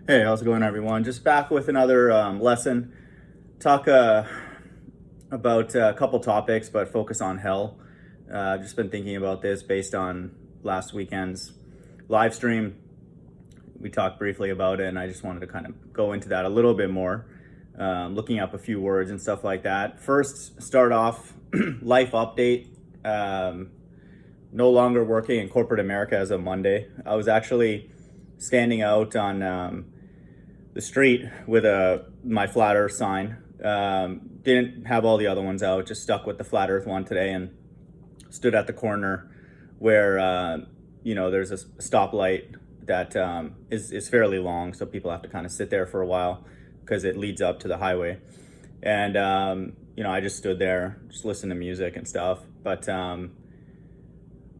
Hey, how's it going, everyone? Just back with another lesson. Talk about a couple topics, but focus on hell. I've just been thinking about this based on last weekend's live stream. We talked briefly about it, and I just wanted to kind of go into that a little bit more, looking up a few words and stuff like that. First, start off life update. No longer working in corporate America as of Monday. I was actually standing out on the street with my flat earth sign. Didn't have all the other ones out, just stuck with the flat earth one today, and stood at the corner where there's a stoplight that is fairly long, so people have to kind of sit there for a while because it leads up to the highway. And I just stood there, just listened to music and stuff, but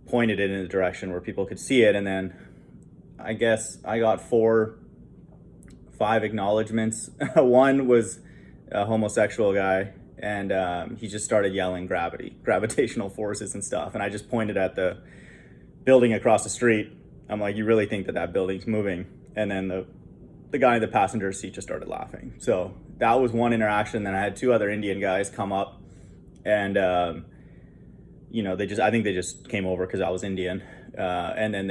pointed it in the direction where people could see it. And then I guess I got 5 acknowledgements. One was a homosexual guy, and he just started yelling gravitational forces and stuff. And I just pointed at the building across the street. I'm like, you really think that building's moving? And then the guy in the passenger seat just started laughing. So that was one interaction. Then I had 2 other Indian guys come up, and I think they just came over because I was Indian, and then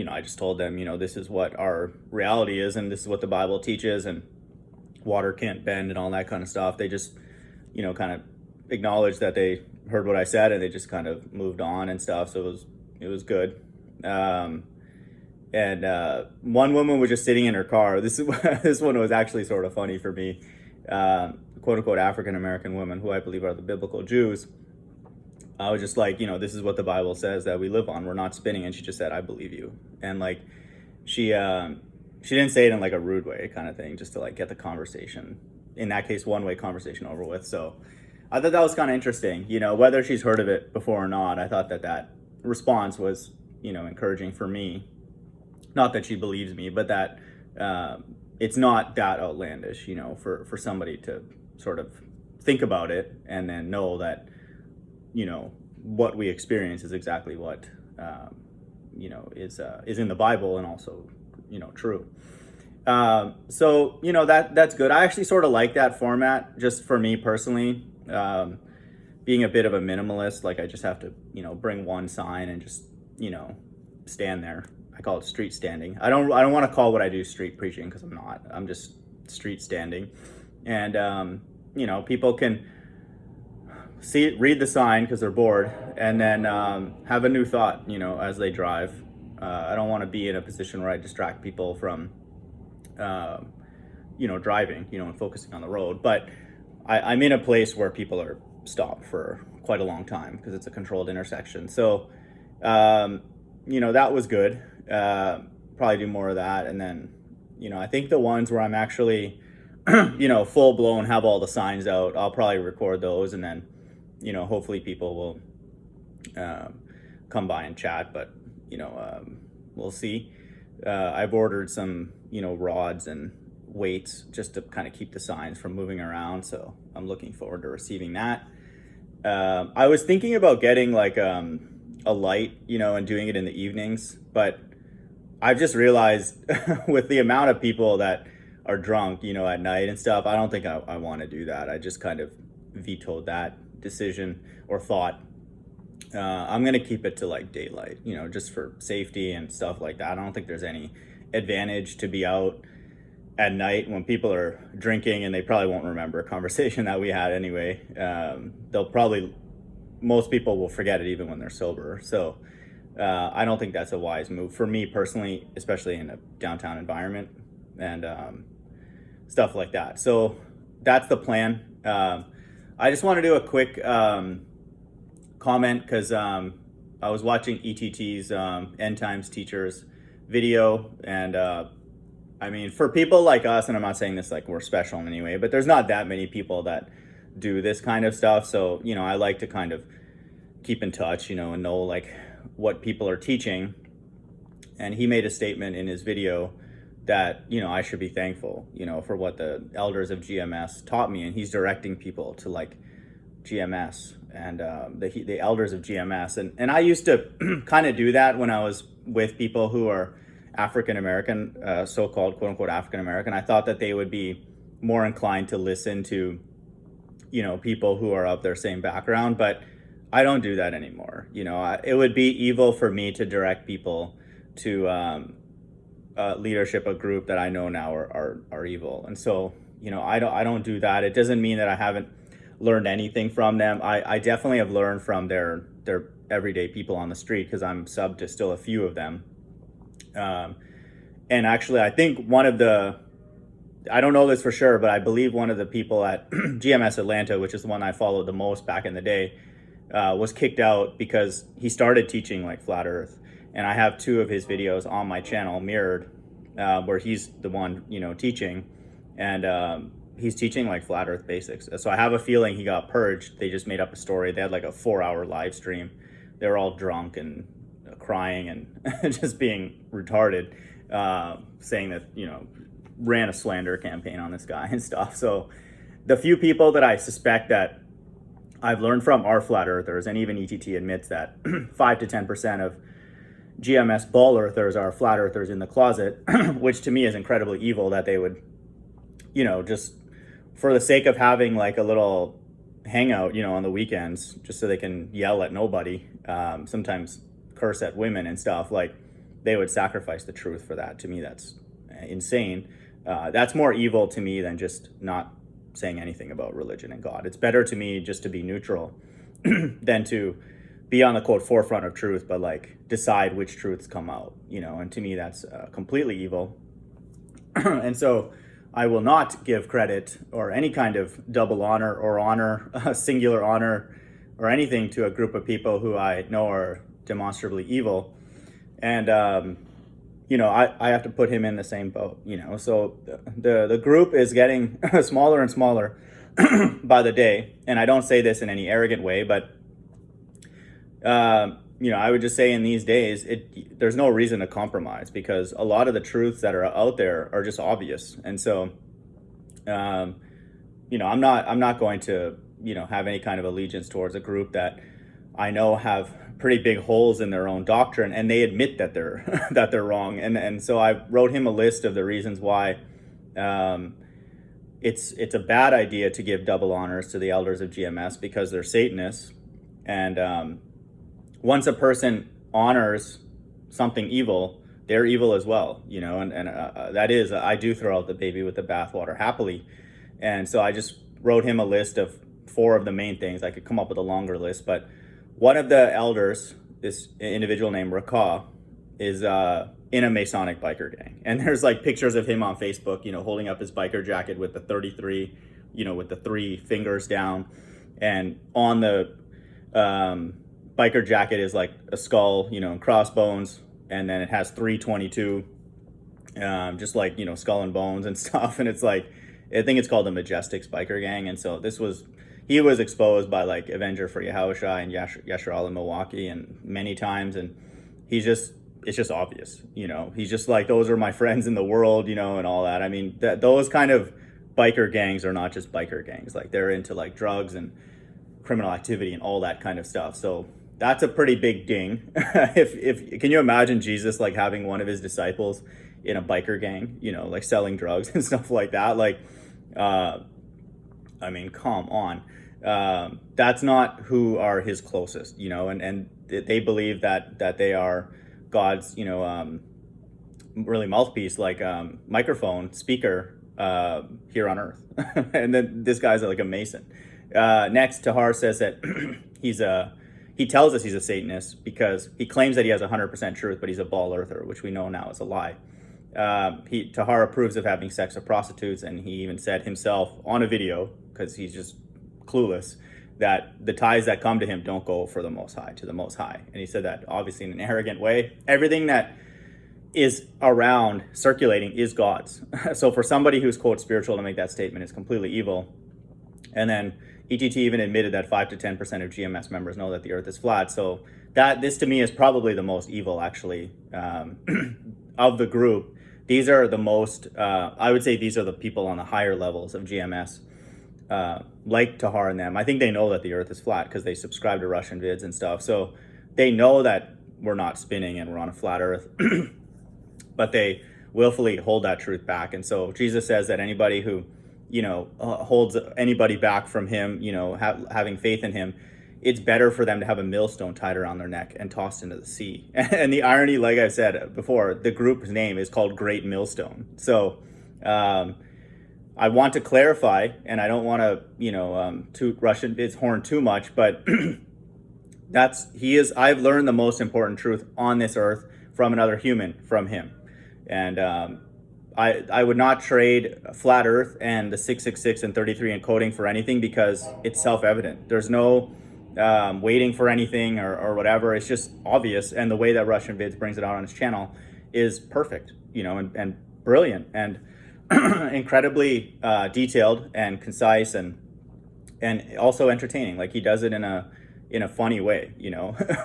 I just told them, this is what our reality is, and this is what the Bible teaches, and water can't bend and all that kind of stuff. They just, kind of acknowledged that they heard what I said, and they just kind of moved on and stuff. So it was good. And one woman was just sitting in her car. This one was actually sort of funny for me. Quote unquote African American women, who I believe are the biblical Jews. I was just like, this is what the Bible says that we live on. We're not spinning. And she just said, I believe you. And like, she didn't say it in like a rude way kind of thing, just to like get the conversation, in that case, one-way conversation over with. So I thought that was kind of interesting, whether she's heard of it before or not. I thought that response was, encouraging for me. Not that she believes me, but that it's not that outlandish, for somebody to sort of think about it and then know that, what we experience is exactly what, is in the Bible, and also, true. So, that's good. I actually sort of like that format, just for me personally, being a bit of a minimalist. Like, I just have to, bring one sign and just, stand there. I call it street standing. I don't want to call what I do street preaching, because I'm not. I'm just street standing. And, people can read the sign because they're bored, and then have a new thought, as they drive. I don't want to be in a position where I distract people from, driving, and focusing on the road. But I'm in a place where people are stopped for quite a long time because it's a controlled intersection. So, that was good. Probably do more of that. And then, I think the ones where I'm actually, full blown, have all the signs out, I'll probably record those, and then, hopefully people will come by and chat. But, we'll see. I've ordered some, rods and weights just to kind of keep the signs from moving around. So I'm looking forward to receiving that. I was thinking about getting like a light, and doing it in the evenings, but I've just realized with the amount of people that are drunk, at night and stuff, I don't think I want to do that. I just kind of vetoed that decision or thought. I'm going to keep it to like daylight, just for safety and stuff like that. I don't think there's any advantage to be out at night when people are drinking, and they probably won't remember a conversation that we had anyway. Most people will forget it even when they're sober. So I don't think that's a wise move for me personally, especially in a downtown environment and stuff like that. So that's the plan. I just want to do a quick comment, because I was watching ETT's End Times Teachers video, and for people like us, and I'm not saying this like we're special in any way, but there's not that many people that do this kind of stuff. So, I like to kind of keep in touch, and know like what people are teaching. And he made a statement in his video that, I should be thankful, for what the elders of GMS taught me. And he's directing people to like GMS and the elders of GMS. And I used to kind of do that when I was with people who are African American, so-called quote unquote African American, I thought that they would be more inclined to listen to, people who are of their same background, but I don't do that anymore. It would be evil for me to direct people to leadership, a group that I know now are evil. And so, I don't do that. It doesn't mean that I haven't learned anything from them. I definitely have learned from their everyday people on the street, because I'm sub to still a few of them. And actually, I think I don't know this for sure, but I believe one of the people at GMS Atlanta, which is the one I followed the most back in the day, was kicked out because he started teaching like flat earth. And I have 2 of his videos on my channel mirrored, where he's the one, teaching, and he's teaching like flat earth basics. So I have a feeling he got purged. They just made up a story. They had like a 4-hour live stream. They were all drunk and crying and just being retarded, saying that, ran a slander campaign on this guy and stuff. So the few people that I suspect that I've learned from are flat earthers, and even ETT admits that 5 to 10% of GMS ball earthers are flat earthers in the closet, which to me is incredibly evil, that they would, just for the sake of having like a little hangout, on the weekends, just so they can yell at nobody, sometimes curse at women and stuff, like they would sacrifice the truth for that. To me, that's insane. That's more evil to me than just not saying anything about religion and God. It's better to me just to be neutral than to be on the quote forefront of truth, but like decide which truths come out, and to me that's completely evil. And so I will not give credit or any kind of double honor or singular honor or anything to a group of people who I know are demonstrably evil. And I have to put him in the same boat, so the group is getting smaller and smaller by the day. And I don't say this in any arrogant way, but I would just say in these days, there's no reason to compromise, because a lot of the truths that are out there are just obvious. And so, I'm not going to, have any kind of allegiance towards a group that I know have pretty big holes in their own doctrine, and they admit that they're that they're wrong. And so I wrote him a list of the reasons why it's a bad idea to give double honors to the elders of GMS, because they're Satanists. And once a person honors something evil, they're evil as well, and that is, I do throw out the baby with the bathwater happily. And so I just wrote him a list of 4 of the main things. I could come up with a longer list, but one of the elders, this individual named Rakah, is in a Masonic biker gang. And there's like pictures of him on Facebook, holding up his biker jacket with the 33, with the 3 fingers down. And on the biker jacket is like a skull, and crossbones. And then it has 322, just like, skull and bones and stuff. And it's like, I think it's called the Majestics biker gang. And so he was exposed by like Avenger for Yahushua and Yasharal in Milwaukee and many times. And it's just obvious, he's just like, those are my friends in the world, and all that. I mean, those kind of biker gangs are not just biker gangs. Like, they're into like drugs and criminal activity and all that kind of stuff. So that's a pretty big ding. If can you imagine Jesus like having one of his disciples in a biker gang, like selling drugs and stuff like that? Like, I mean, come on. That's not who are his closest, and they believe that they are God's, really mouthpiece, like microphone speaker here on earth. And then this guy's like a Mason. Next, Tahar says that he tells us he's a Satanist because he claims that he has 100% truth, but he's a ball earther, which we know now is a lie. Tahar approves of having sex with prostitutes, and he even said himself on a video, because he's just clueless, that the ties that come to him don't go for the Most High, to the Most High. And he said that obviously in an arrogant way. Everything that is around circulating is God's. So for somebody who's quote spiritual to make that statement is completely evil. And then ETT even admitted that 5 to 10% of GMS members know that the earth is flat. So this to me is probably the most evil, actually, of the group. These are the most, I would say these are the people on the higher levels of GMS, like Tahar and them. I think they know that the earth is flat because they subscribe to Russian vids and stuff. So they know that we're not spinning and we're on a flat earth. but they willfully hold that truth back. And so Jesus says that anybody who, holds anybody back from him, having faith in him, it's better for them to have a millstone tied around their neck and tossed into the sea. And the irony, like I said before, the group's name is called Great Millstone. So I want to clarify, and I don't want to, toot Russian's horn too much, but I've learned the most important truth on this earth from another human, from him. And I would not trade flat earth and the 666 and 33 encoding for anything, because it's self-evident. There's no waiting for anything or whatever. It's just obvious. And the way that Russian Vids brings it out on his channel is perfect, and brilliant and incredibly detailed and concise and also entertaining. Like, he does it in a funny way,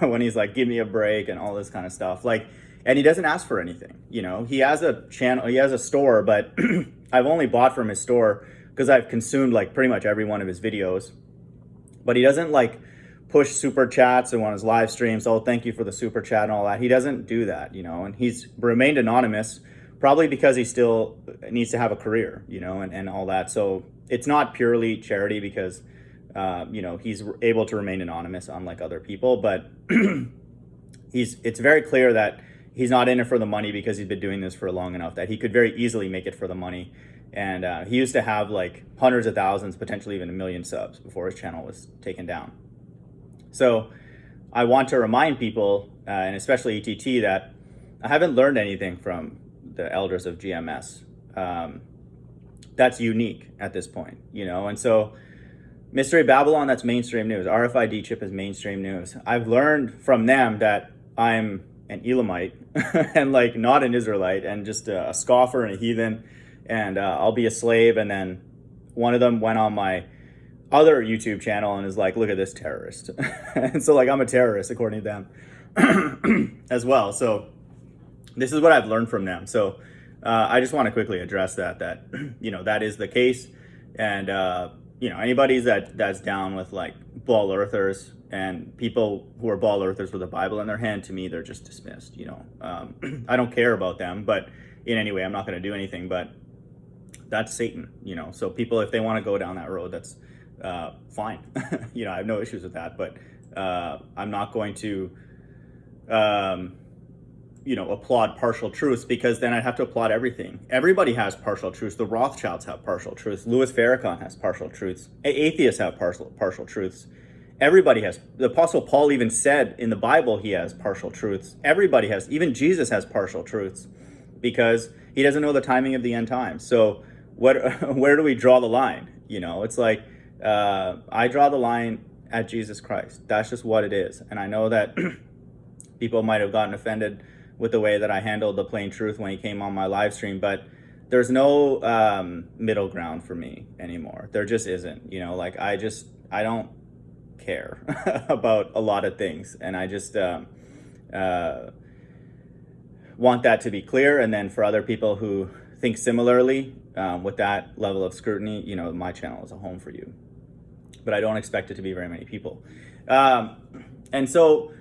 when he's like, give me a break and all this kind of stuff. Like, and he doesn't ask for anything. He has a channel, he has a store, but I've only bought from his store because I've consumed like pretty much every one of his videos. But he doesn't like push super chats and on his live streams, oh, thank you for the super chat and all that. He doesn't do that, and he's remained anonymous, probably because he still needs to have a career, and all that. So it's not purely charity because, he's able to remain anonymous, unlike other people. But it's very clear that he's not in it for the money, because he's been doing this for long enough that he could very easily make it for the money. And he used to have like hundreds of thousands, potentially even 1 million subs before his channel was taken down. So I want to remind people, and especially ETT, that I haven't learned anything from the elders of GMS that's unique at this point, and so Mystery Babylon, that's mainstream news. RFID chip is mainstream news. I've learned from them that I'm an Elamite and like not an Israelite, and just a scoffer and a heathen, and I'll be a slave. And then one of them went on my other YouTube channel and is like, look at this terrorist. And so like, I'm a terrorist according to them as well. So this is what I've learned from them. So I just want to quickly address that that is the case. And anybody that's down with like ball earthers and people who are ball earthers with a Bible in their hand, to me, they're just dismissed. I don't care about them, but in any way, I'm not going to do anything. But that's Satan. So people, if they want to go down that road, that's fine. I have no issues with that. But I'm not going to applaud partial truths, because then I'd have to applaud everything. Everybody has partial truths. The Rothschilds have partial truths. Louis Farrakhan has partial truths. Atheists have partial truths. Everybody has. The Apostle Paul even said in the Bible he has partial truths. Everybody has. Even Jesus has partial truths, because he doesn't know the timing of the end times. So where do we draw the line? It's like I draw the line at Jesus Christ. That's just what it is. And I know that people might have gotten offended with the way that I handled the plain truth when he came on my live stream, but there's no middle ground for me anymore. There just isn't. I don't care about a lot of things, and I just want that to be clear. And then for other people who think similarly, with that level of scrutiny, my channel is a home for you. But I don't expect it to be very many people. And so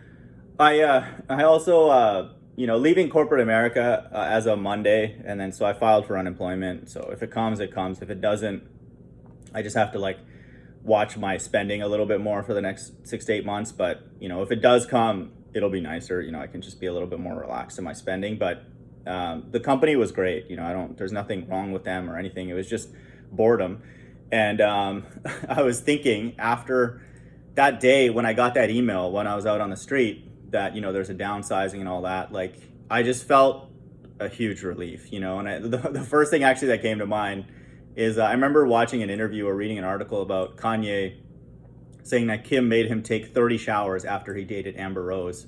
I also, leaving corporate America as of Monday, and then so I filed for unemployment. So if it comes, it comes. If it doesn't, I just have to watch my spending a little bit more for the next 6 to 8 months. But if it does come, it'll be nicer. I can just be a little bit more relaxed in my spending. But the company was great. There's nothing wrong with them or anything. It was just boredom. And I was thinking after that day when I got that email when I was out on the street that, there's a downsizing and all that, I just felt a huge relief, and the first thing actually that came to mind is I remember watching an interview or reading an article about Kanye saying that Kim made him take 30 showers after he dated Amber Rose,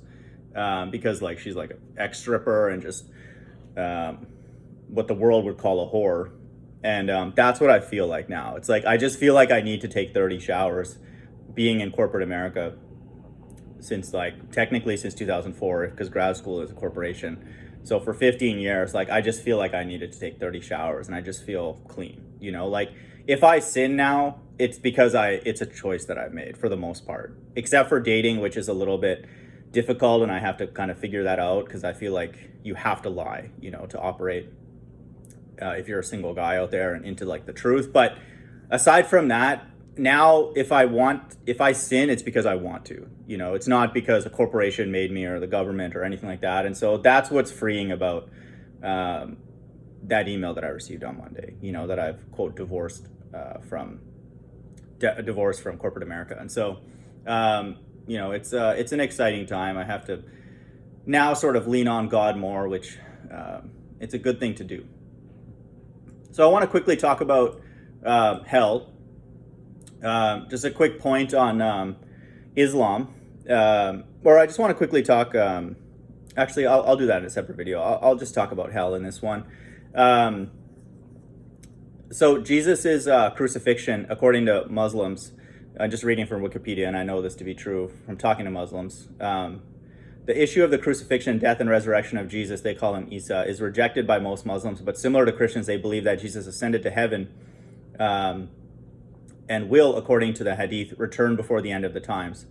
because she's like an ex-stripper and just what the world would call a whore. And that's what I feel like now. It's I just feel like I need to take 30 showers being in corporate America since technically since 2004, because grad school is a corporation. So for 15 years, I just feel like I needed to take 30 showers, and I just feel clean, if I sin now, it's because it's a choice that I've made for the most part, except for dating, which is a little bit difficult, and I have to kind of figure that out, because I feel like you have to lie, to operate, if you're a single guy out there, and into like the truth. But aside from that, now if I sin, it's because I want to. It's not because a corporation made me, or the government, or anything like that. And so that's what's freeing about that email that I received on Monday, that I've, quote, divorced from corporate America. And so it's an exciting time. I have to now sort of lean on God more, which it's a good thing to do. So I want to quickly talk about hell. Just a quick point on Islam, or I just want to quickly talk. Actually, I'll do that in a separate video. I'll just talk about hell in this one. So Jesus' crucifixion, according to Muslims, just reading from Wikipedia, and I know this to be true from talking to Muslims, the issue of the crucifixion, death, and resurrection of Jesus, they call him Isa, is rejected by most Muslims, but similar to Christians, they believe that Jesus ascended to heaven and will, according to the Hadith, return before the end of the times.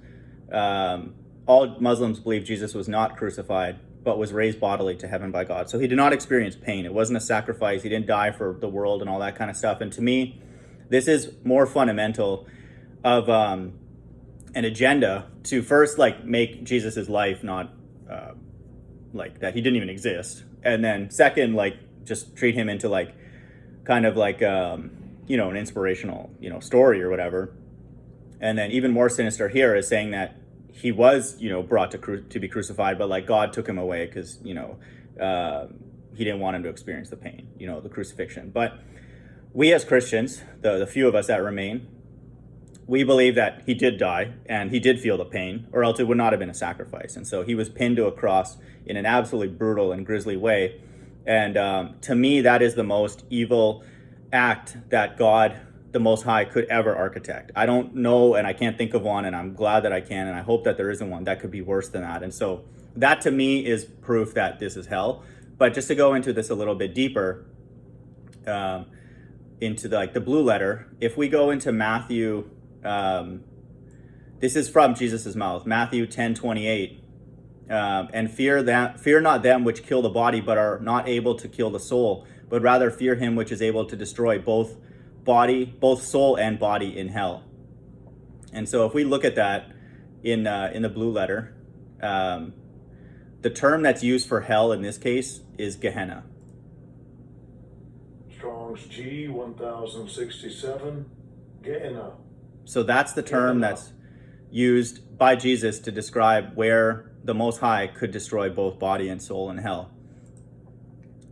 All Muslims believe Jesus was not crucified, but was raised bodily to heaven by God. So he did not experience pain. It wasn't a sacrifice. He didn't die for the world and all that kind of stuff. And to me, this is more fundamental of an agenda to first, like, make Jesus's life not like that he didn't even exist, and then second, like, just treat him into like kind of like an inspirational story or whatever. And then even more sinister here is saying that he was brought to be crucified, but like God took him away because he didn't want him to experience the pain, the crucifixion. But we as Christians, the few of us that remain, we believe that he did die and he did feel the pain, or else it would not have been a sacrifice. And so he was pinned to a cross in an absolutely brutal and grisly way. And to me, that is the most evil act that God, the Most High, could ever architect. I don't know, and I can't think of one, and I'm glad that I can, and I hope that there isn't one that could be worse than that. And so that to me is proof that this is hell. But just to go into this a little bit deeper, into the blue letter, if we go into Matthew, this is from Jesus's mouth, Matthew 10:28, and fear not them which kill the body, but are not able to kill the soul, but rather fear him which is able to destroy both soul and body in hell. And so if we look at that in the blue letter, the term that's used for hell in this case is Gehenna. Strong's G 1067, Gehenna. So that's the term that's used by Jesus to describe where the Most High could destroy both body and soul in hell.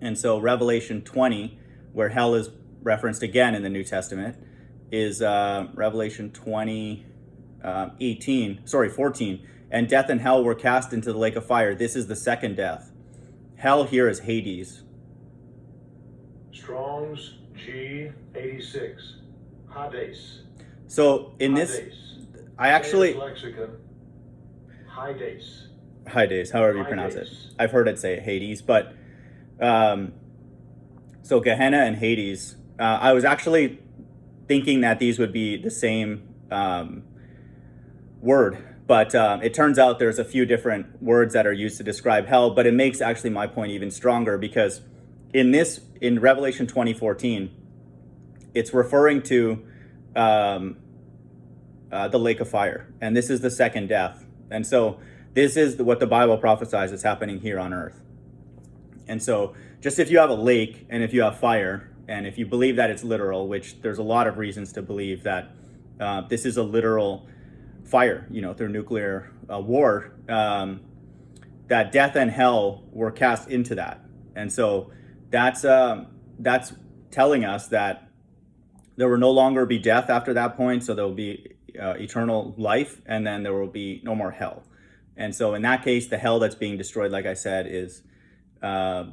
And so Revelation 20, where hell is referenced again in the New Testament, is Revelation 20, 14. And death and hell were cast into the lake of fire. This is the second death. Hell here is Hades. Strong's G 86, Hades. So in this, I actually... Lexicon, Hades. Hades, however you pronounce it. I've heard it say Hades, but... so Gehenna and Hades, I was actually thinking that these would be the same word, but it turns out there's a few different words that are used to describe hell. But it makes actually my point even stronger, because in Revelation 20:14, it's referring to the lake of fire, and this is the second death. And so this is what the Bible prophesies is happening here on earth. And so just if you have a lake and if you have fire, and if you believe that it's literal, which there's a lot of reasons to believe that this is a literal fire, through nuclear war, that death and hell were cast into that. And so that's telling us that there will no longer be death after that point. So there will be eternal life, and then there will be no more hell. And so in that case, the hell that's being destroyed, like I said, is what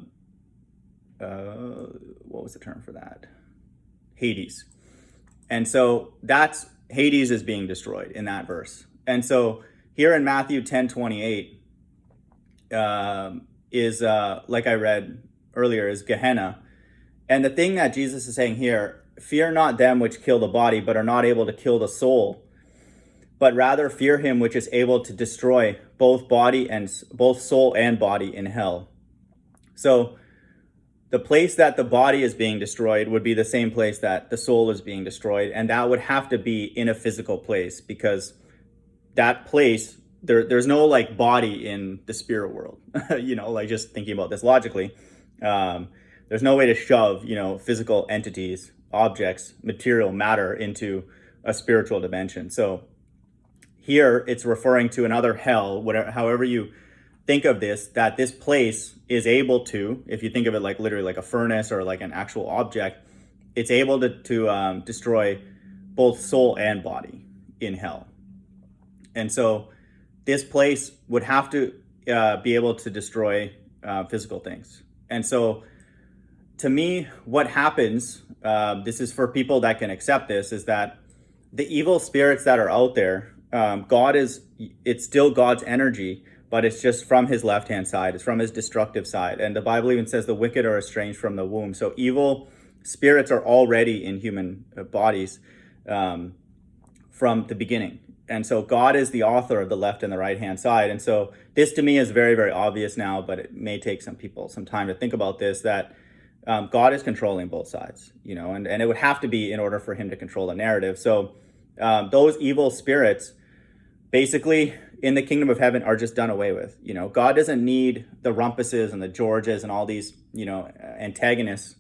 was the term for that? Hades. And so that's Hades is being destroyed in that verse. And so here in Matthew 10:28 is like I read earlier, is Gehenna. And the thing that Jesus is saying here, fear not them which kill the body, but are not able to kill the soul, but rather fear him which is able to destroy both soul and body in hell. So the place that the body is being destroyed would be the same place that the soul is being destroyed, and that would have to be in a physical place, because that place, there's no like body in the spirit world. Like just thinking about this logically, there's no way to shove physical entities, objects, material matter into a spiritual dimension. So here it's referring to another hell, whatever, however you think of this, that this place is able to, if you think of it like literally like a furnace or like an actual object, it's able to destroy both soul and body in hell. And so this place would have to be able to destroy physical things. And so to me, what happens, this is for people that can accept this, is that the evil spirits that are out there, it's still God's energy, but it's just from his left-hand side. It's from his destructive side. And the Bible even says the wicked are estranged from the womb. So evil spirits are already in human bodies from the beginning. And so God is the author of the left and the right-hand side. And so this to me is very, very obvious now, but it may take some people some time to think about this, that God is controlling both sides, and it would have to be in order for him to control the narrative. So those evil spirits basically in the kingdom of heaven are just done away with. God doesn't need the Rumpuses and the Georges and all these, antagonists,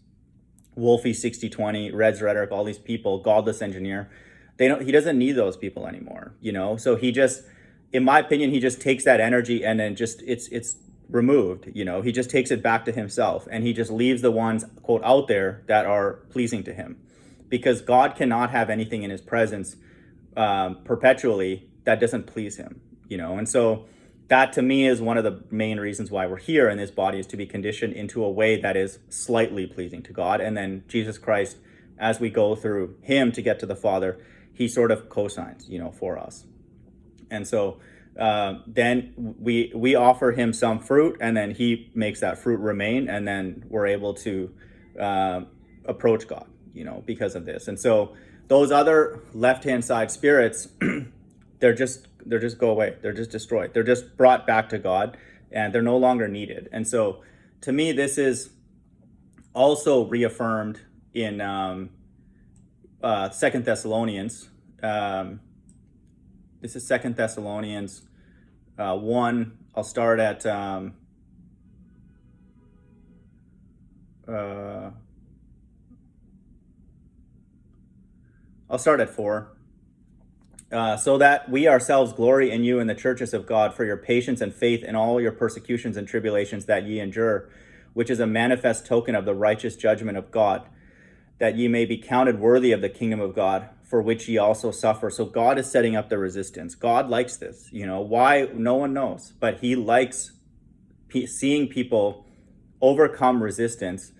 Wolfie 6020, Red's Rhetoric, all these people, Godless Engineer. He doesn't need those people anymore, So he just, in my opinion, he just takes that energy and then just it's removed. He just takes it back to himself, and he just leaves the ones, quote, out there that are pleasing to him, because God cannot have anything in his presence perpetually that doesn't please him, And so that to me is one of the main reasons why we're here in this body, is to be conditioned into a way that is slightly pleasing to God. And then Jesus Christ, as we go through him to get to the Father, he sort of cosigns, for us. And so then we offer him some fruit, and then he makes that fruit remain, and then we're able to approach God, because of this. And so those other left-hand side spirits, they're just go away. They're just destroyed. They're just brought back to God, and they're no longer needed. And so to me, this is also reaffirmed in 2 Thessalonians. This is 2 Thessalonians 1. I'll start at I'll start at 4. So that we ourselves glory in you in the churches of God for your patience and faith in all your persecutions and tribulations that ye endure, which is a manifest token of the righteous judgment of God, that ye may be counted worthy of the kingdom of God, for which ye also suffer. So God is setting up the resistance. God likes this. Why? No one knows. But he likes seeing people overcome resistance.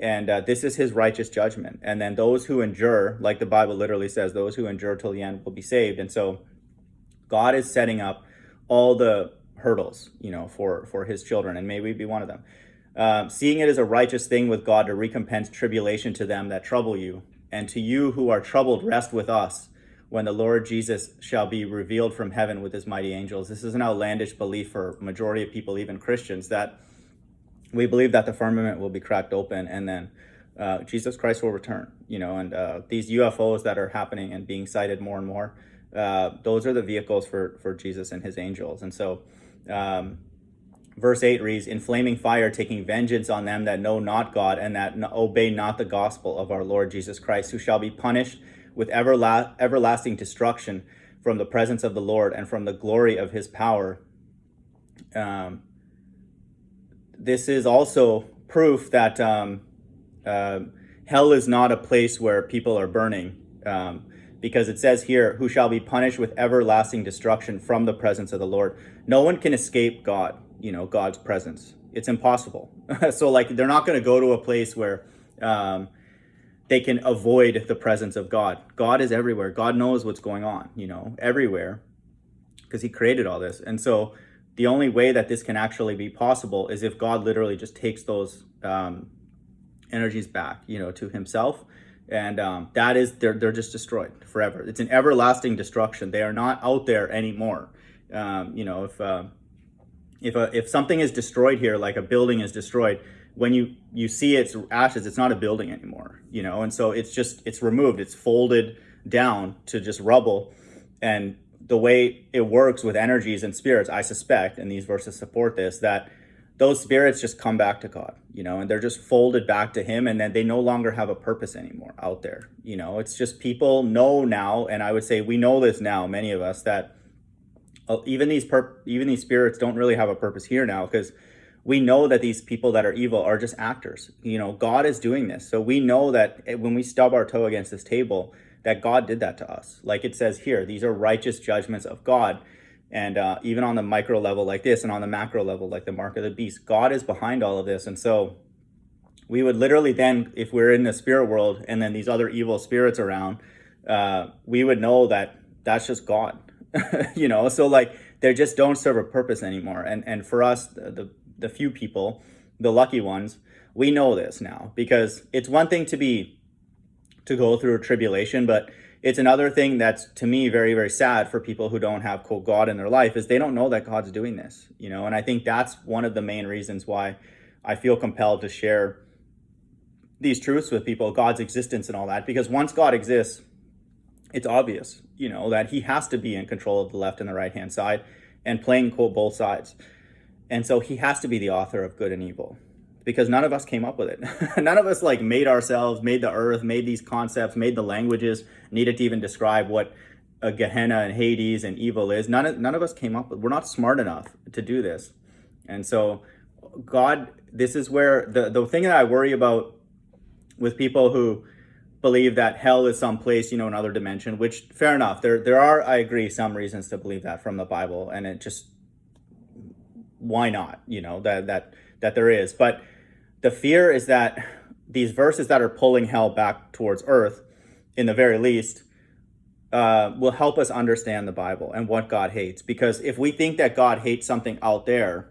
And this is his righteous judgment. And then those who endure, like the Bible literally says, those who endure till the end will be saved. And so God is setting up all the hurdles, for his children. And may we be one of them. Seeing it as a righteous thing with God to recompense tribulation to them that trouble you, and to you who are troubled, rest with us when the Lord Jesus shall be revealed from heaven with his mighty angels. This is an outlandish belief for a majority of people, even Christians, that we believe that the firmament will be cracked open, and then Jesus Christ will return, and these UFOs that are happening and being sighted more and more, those are the vehicles for Jesus and his angels. And so verse 8 reads, in flaming fire, taking vengeance on them that know not God and that obey not the gospel of our Lord Jesus Christ, who shall be punished with everlasting destruction from the presence of the Lord and from the glory of his power. This is also proof that hell is not a place where people are burning, because it says here, who shall be punished with everlasting destruction from the presence of the Lord. No one can escape God, God's presence. It's impossible. So they're not going to go to a place where they can avoid the presence of God. God is everywhere. God knows what's going on, everywhere, because he created all this. And so the only way that this can actually be possible is if God literally just takes those energies back, to himself, And that is, they're just destroyed forever. It's an everlasting destruction. They are not out there anymore. If something is destroyed here, like a building is destroyed, when you see its ashes, it's not a building anymore, and so it's removed, it's folded down to just rubble. And the way it works with energies and spirits, I suspect, and these verses support this, that those spirits just come back to God, and they're just folded back to him, and then they no longer have a purpose anymore out there. It's just, people know now, and I would say we know this now, many of us, that even these spirits don't really have a purpose here now, because we know that these people that are evil are just actors. God is doing this. So we know that when we stub our toe against this table, that God did that to us. Like it says here, these are righteous judgments of God. And even on the micro level like this, and on the macro level, like the mark of the beast, God is behind all of this. And so we would literally then, if we're in the spirit world and then these other evil spirits around, we would know that that's just God. So like they just don't serve a purpose anymore. And for us, the few people, the lucky ones, we know this now, because it's one thing to go through a tribulation, but it's another thing that's, to me, very, very sad for people who don't have, quote, God in their life, is they don't know that God's doing this, and I think that's one of the main reasons why I feel compelled to share these truths with people, God's existence and all that, because once God exists, it's obvious, that he has to be in control of the left and the right hand side and playing, quote, both sides. And so he has to be the author of good and evil, because none of us came up with it. None of us made the earth, made these concepts, made the languages needed to even describe what a Gehenna and Hades and evil is. None of us came up with. We're not smart enough to do this. And so God, this is where the thing that I worry about with people who believe that hell is someplace, another dimension, which, fair enough. There are, I agree, some reasons to believe that from the Bible, and it just, why not, that there is. But the fear is that these verses that are pulling hell back towards earth, in the very least, will help us understand the Bible and what God hates. Because if we think that God hates something out there,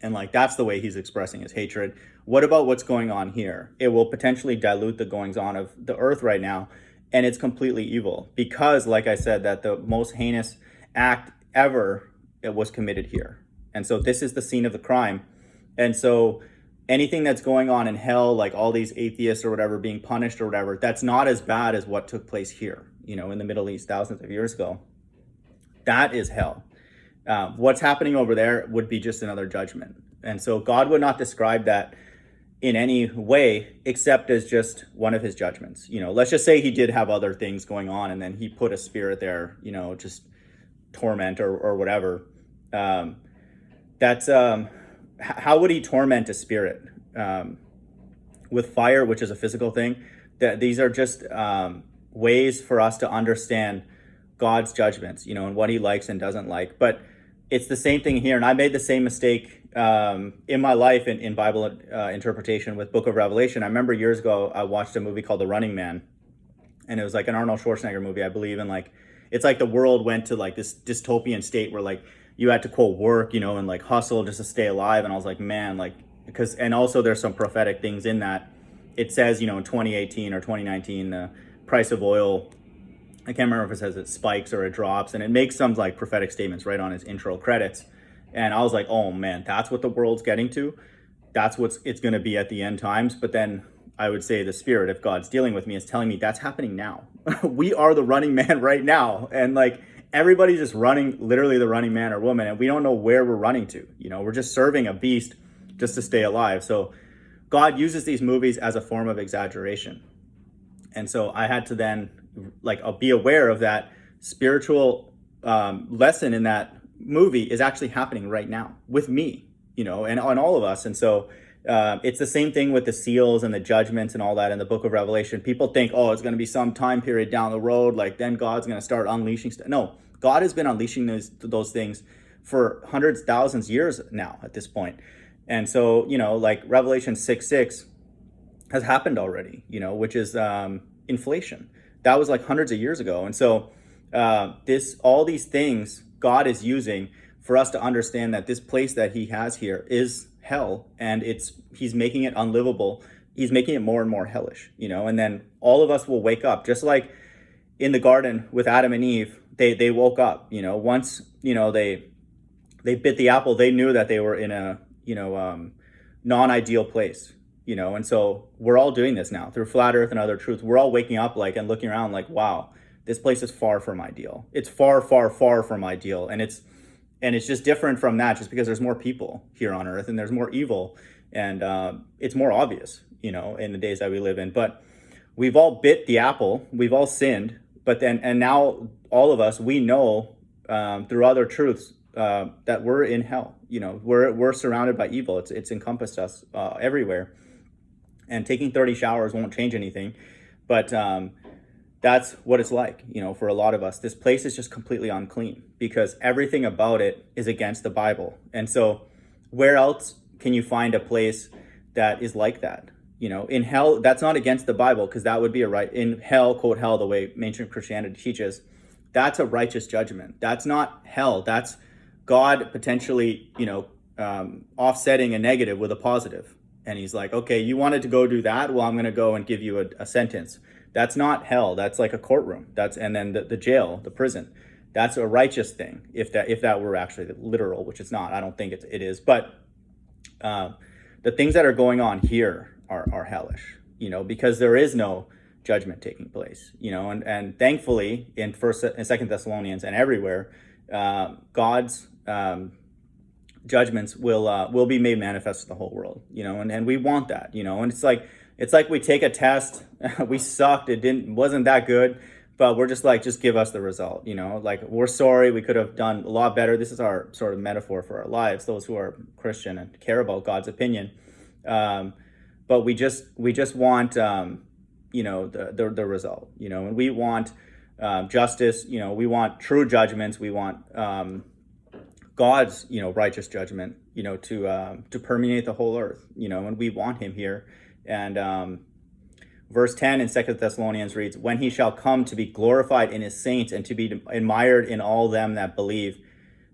and that's the way he's expressing his hatred, what about what's going on here? It will potentially dilute the goings on of the earth right now, and it's completely evil. Because, like I said, that the most heinous act ever, it was committed here. And so this is the scene of the crime. And so anything that's going on in hell, like all these atheists or whatever being punished or whatever, that's not as bad as what took place here, in the Middle East thousands of years ago. That is hell. What's happening over there would be just another judgment. And so God would not describe that in any way except as just one of his judgments. Let's just say he did have other things going on, and then he put a spirit there, just torment or whatever. How would he torment a spirit? With fire, which is a physical thing. These are just ways for us to understand God's judgments, and what he likes and doesn't like. But it's the same thing here. And I made the same mistake in my life in Bible interpretation with Book of Revelation. I remember years ago, I watched a movie called The Running Man. And it was an Arnold Schwarzenegger movie, I believe. And it's the world went to this dystopian state where you had to, quote, work, and hustle just to stay alive. And I was like, man, and also there's some prophetic things in that. It says, in 2018 or 2019, the price of oil, I can't remember if it says it spikes or it drops, and it makes some prophetic statements right on its intro credits. And I was like, oh man, that's what the world's getting to. That's it's going to be at the end times. But then I would say the spirit, if God's dealing with me, is telling me that's happening now. We are the running man right now. And everybody's just running, literally the running man or woman, and we don't know where we're running to. We're just serving a beast just to stay alive. So God uses these movies as a form of exaggeration. And so I had to then be aware of that spiritual lesson in that movie is actually happening right now with me, and on all of us. And so it's the same thing with the seals and the judgments and all that in the Book of Revelation. People think, oh, it's going to be some time period down the road, then God's going to start unleashing stuff. No, God has been unleashing those things for hundreds, thousands years now at this point. And so, Revelation 6:6 has happened already, which is inflation. That was hundreds of years ago. And so all these things God is using for us to understand that this place that he has here is hell, and he's making it unlivable he's making it more and more hellish, and then all of us will wake up, just like in the garden with Adam and Eve. They woke up, once, they bit the apple, they knew that they were in a, non-ideal place, and so we're all doing this now through flat earth and other truths. We're all waking up and looking around wow, this place is far from ideal. It's far, far, far from ideal. And it's just different from that, just because there's more people here on earth and there's more evil, and it's more obvious, in the days that we live in. But we've all bit the apple, we've all sinned, and now all of us, we know through other truths that we're in hell. We're surrounded by evil. It's encompassed us everywhere, and taking 30 showers won't change anything. But that's what it's like, for a lot of us. This place is just completely unclean because everything about it is against the Bible. And so where else can you find a place that is like that? In hell, that's not against the Bible, because that would be a right. In hell, quote hell, the way ancient Christianity teaches, that's a righteous judgment. That's not hell. That's God potentially, offsetting a negative with a positive. And he's like, okay, you wanted to go do that? Well, I'm going to go and give you a sentence. That's not hell. That's like a courtroom. And then the jail, the prison. That's a righteous thing, if that were actually literal, which it's not. I don't think it is. But the things that are going on here are hellish, because there is no judgment taking place, and thankfully in First and Second Thessalonians and everywhere, God's judgments will be made manifest to the whole world, and we want that, and it's like we take a test, we sucked, wasn't that good, but we're just give us the result, we're sorry, we could have done a lot better. This is our sort of metaphor for our lives, those who are Christian and care about God's opinion. But we just want, the result, and we want justice, we want true judgments, we want God's, righteous judgment, to permeate the whole earth, and we want him here. And verse 10 in 2 Thessalonians reads, when he shall come to be glorified in his saints and to be admired in all them that believe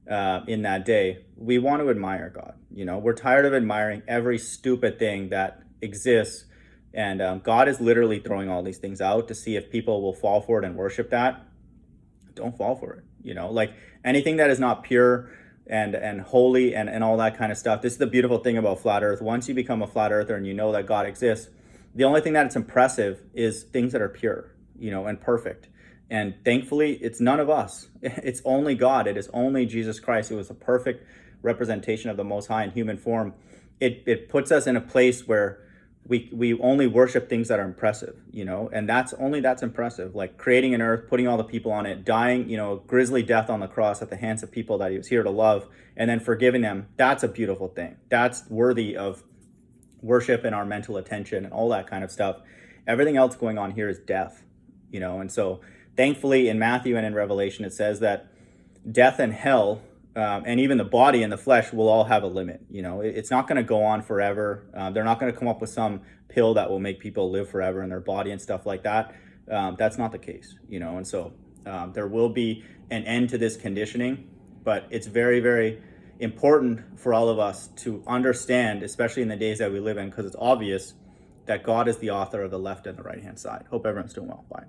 in that day. We want to admire God. We're tired of admiring every stupid thing that exists. And God is literally throwing all these things out to see if people will fall for it and worship that. Don't fall for it. Anything that is not pure and holy and all that kind of stuff. This is the beautiful thing about flat earth. Once you become a flat earther and you know that God exists, the only thing that is impressive is things that are pure, and perfect. And thankfully, it's none of us. It's only God. It is only Jesus Christ, who is a perfect representation of the Most High in human form. It puts us in a place where we only worship things that are impressive, and that's impressive, like creating an earth, putting all the people on it, dying, grisly death on the cross at the hands of people that he was here to love, and then forgiving them. That's a beautiful thing. That's worthy of worship and our mental attention and all that kind of stuff. Everything else going on here is death, and so thankfully in Matthew and in Revelation, it says that death and hell, and even the body and the flesh will all have a limit. It's not going to go on forever. They're not going to come up with some pill that will make people live forever in their body and stuff like that. That's not the case, and so there will be an end to this conditioning, but it's very, very important for all of us to understand, especially in the days that we live in, because it's obvious that God is the author of the left and the right hand side. Hope everyone's doing well. Bye.